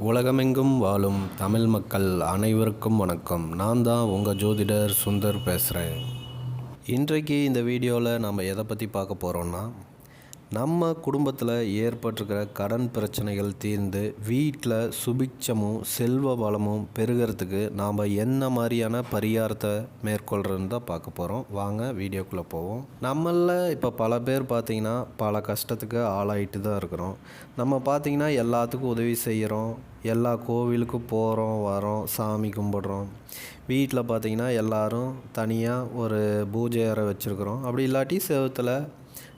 உலகமெங்கும் வாழும் தமிழ் மக்கள் அனைவருக்கும் வணக்கம். நான் தான் உங்கள் ஜோதிடர் சுந்தர் பேசுகிறேன். இன்றைக்கு இந்த வீடியோவில் நம்ம எதை பற்றி பார்க்க போகிறோன்னா, நம்ம குடும்பத்தில் ஏற்பட்டிருக்கிற கடன் பிரச்சனைகள் தீர்ந்து வீட்டில் சுபிட்சமும் செல்வ வளமும் பெருகிறதுக்கு நாம் என்ன மாதிரியான பரிகாரத்தை மேற்கொள்கிறதுன்னு தான் பார்க்க போகிறோம். வாங்க வீடியோக்குள்ளே போவோம். நம்மளில் இப்போ பல பேர் பார்த்திங்கன்னா பல கஷ்டத்துக்கு ஆளாயிட்டு தான் இருக்கிறோம். நம்ம பார்த்திங்கன்னா எல்லாத்துக்கும் உதவி செய்கிறோம், எல்லா கோவிலுக்கும் போகிறோம் வரோம், சாமி கும்பிட்றோம். வீட்டில் பார்த்திங்கன்னா எல்லோரும் தனியாக ஒரு பூஜை அறை வச்சுருக்குறோம். அப்படி இல்லாட்டி செவத்தில்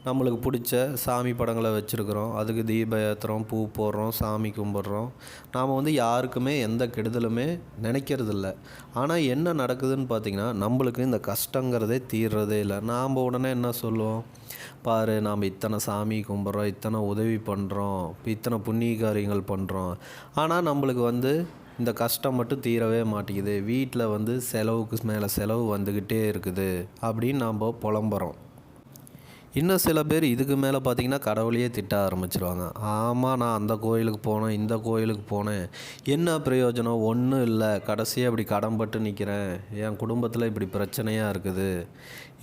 நம்மளுக்கு பிடிச்ச சாமி படங்களை வச்சுருக்குறோம், அதுக்கு தீபம் ஏற்றுறோம், பூ போடுறோம், சாமி கும்பிட்றோம். நாம் யாருக்குமே எந்த கெடுதலுமே நினைக்கிறதில்ல. ஆனால் என்ன நடக்குதுன்னு பார்த்திங்கன்னா, நம்மளுக்கு இந்த கஷ்டங்கிறதே தீர்றதே இல்லை. நாம் உடனே என்ன சொல்லுவோம், பாரு நாம் இத்தனை சாமி கும்பிட்றோம், இத்தனை உதவி பண்ணுறோம், இத்தனை புண்ணிய காரியங்கள் பண்ணுறோம், ஆனால் நம்மளுக்கு இந்த கஷ்டம் மட்டும் தீரவே மாட்டேங்குது, வீட்டில் செலவுக்கு மேலே செலவு வந்துக்கிட்டே இருக்குது அப்படின்னு நாம் புலம்புறோம். இன்னும் சில பேர் இதுக்கு மேலே பார்த்திங்கன்னா கடவுளையே திட்ட ஆரம்பிச்சிருவாங்க. ஆமாம், நான் அந்த கோயிலுக்கு போனேன், இந்த கோயிலுக்கு போனேன், என்ன பிரயோஜனம், ஒன்றும் இல்லை, கடைசியாக இப்படி கடன்பட்டு நிற்கிறேன், என் குடும்பத்தில் இப்படி பிரச்சனையாக இருக்குது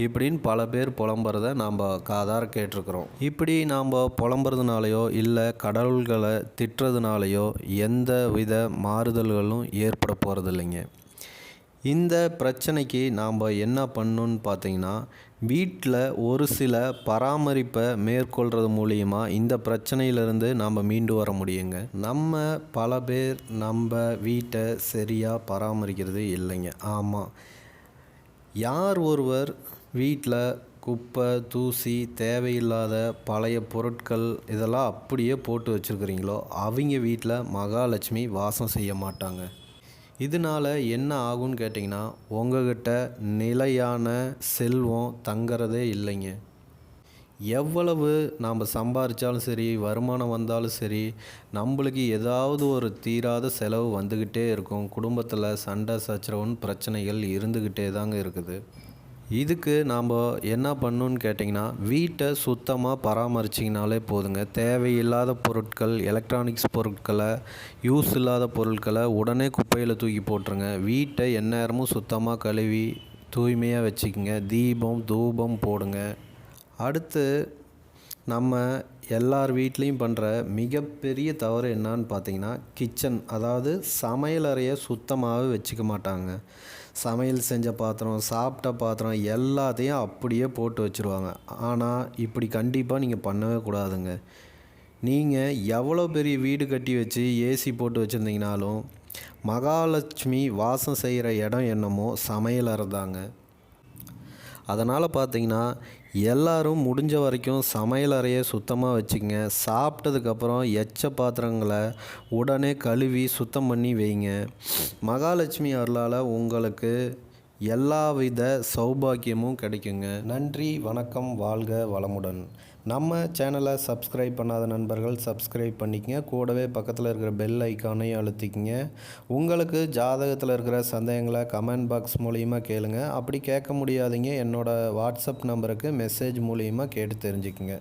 இப்படின்னு பல பேர் புலம்புறத நாம் காதார கேட்டிருக்கிறோம். இப்படி நாம் புலம்புறதுனாலையோ இல்லை கடவுள்களை திட்டுறதுனாலையோ எந்த வித மாறுதல்களும் ஏற்பட போகிறது இல்லைங்க. இந்த பிரச்சனைக்கு நாம் என்ன பண்ணணுன்னு பார்த்திங்கன்னா, வீட்டில் ஒரு சில பராமரிப்பை மேற்கொள்கிறது மூலிமா இந்த பிரச்சனையிலேருந்து நாம் மீண்டு வர முடியுங்க. நம்ம பல பேர் நம்ம வீட்டை சரியாக பராமரிக்கிறது இல்லைங்க. ஆமாம், யார் ஒருவர் வீட்டில் குப்பை தூசி தேவையில்லாத பழைய பொருட்கள் இதெல்லாம் அப்படியே போட்டு வச்சுருக்கிறீங்களோ அவங்க வீட்டில் மகாலட்சுமி வாசம் செய்ய மாட்டாங்க. இதனால் என்ன ஆகும்னு கேட்டிங்கன்னா, உங்கள்கிட்ட நிலையான செல்வம் தங்கிறதே இல்லைங்க. எவ்வளவு நாம் சம்பாதிச்சாலும் சரி, வருமானம் வந்தாலும் சரி, நம்மளுக்கு ஏதாவது ஒரு தீராத செலவு வந்துக்கிட்டே இருக்கும். குடும்பத்தில் சண்டை சச்சரவுன்னு பிரச்சனைகள் இருந்துக்கிட்டே தாங்க இருக்குது. இதுக்கு நாம் என்ன பண்ணணுன்னு கேட்டிங்கன்னா, வீட்டை சுத்தமாக பராமரிச்சிங்கனாலே போதுங்க. தேவையில்லாத பொருட்கள், எலக்ட்ரானிக்ஸ் பொருட்களை, யூஸ் இல்லாத பொருட்களை உடனே குப்பையில் தூக்கி போட்டுருங்க. வீட்டை எந்நேரமும் சுத்தமாக கழுவி தூய்மையாக வச்சுக்கோங்க. தீபம் தூபம் போடுங்க. அடுத்து நம்ம எல்லார் வீட்லேயும் பண்ணுற மிகப்பெரிய தவறு என்னான்னு பார்த்தீங்கன்னா, கிச்சன், அதாவது சமையல் அறையை சுத்தமாகவே வச்சுக்க மாட்டாங்க. சமையல் செஞ்ச பாத்திரம், சாப்பிட்ட பாத்திரம் எல்லாத்தையும் அப்படியே போட்டு வச்சுருவாங்க. ஆனால் இப்படி கண்டிப்பாக நீங்கள் பண்ணவே கூடாதுங்க. நீங்கள் எவ்வளோ பெரிய வீடு கட்டி வச்சு ஏசி போட்டு வச்சுருந்தீங்கனாலும் மகாலட்சுமி வாசம் செய்கிற இடம் என்னமோ சமையல் அறை தாங்க. அதனால் பார்த்திங்கன்னா, எல்லோரும் முடிஞ்ச வரைக்கும் சமையல் அறையை சுத்தமாக வச்சுக்கங்க. சாப்பிட்டதுக்கப்புறம் எச்ச பாத்திரங்களை உடனே கழுவி சுத்தம் பண்ணி வைங்க. மகாலட்சுமி அருளால் உங்களுக்கு எல்லாவித சௌபாக்கியமும் கிடைக்குங்க. நன்றி, வணக்கம், வாழ்க வளமுடன். நம்ம சேனலை சப்ஸ்கிரைப் பண்ணாத நண்பர்கள் சப்ஸ்கிரைப் பண்ணிக்கங்க. கூடவே பக்கத்தில் இருக்கிற பெல் ஐக்கானையும் அழுத்திக்கங்க. உங்களுக்கு ஜாதகத்தில் இருக்கிற சந்தேகங்களை கமெண்ட் பாக்ஸ் மூலிமா கேளுங்க. அப்படி கேட்க முடியாதீங்க, என்னோடய வாட்ஸ்அப் நம்பருக்கு மெசேஜ் மூலிமா கேட்டு தெரிஞ்சுக்குங்க.